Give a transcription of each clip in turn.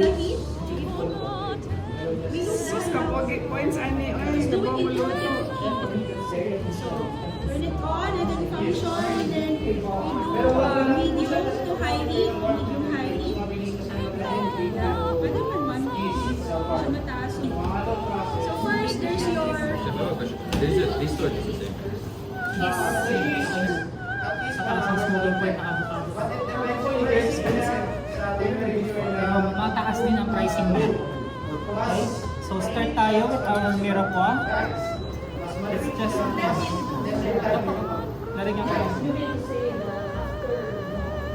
the heat. Sus kapag points ani ay Do it in nabawalo. Turn it on and then function and then we do medium to high heat, medium high heat. Pwede man siya mataas. So first, there's your This one is the same. Mataas din ang pricing mo. Okay? So start tayo with our Miracle. Let's just lalagyan ko lang.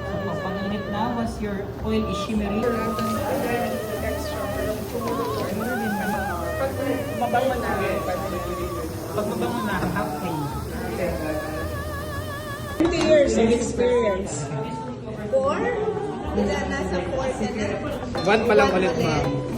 So pag init na, once your oil is shimmery, Mabango na. pag mabango na, half flame. 20 years of experience. 4. Nasa 4 ka na. 1 pa lang ulit, ma'am.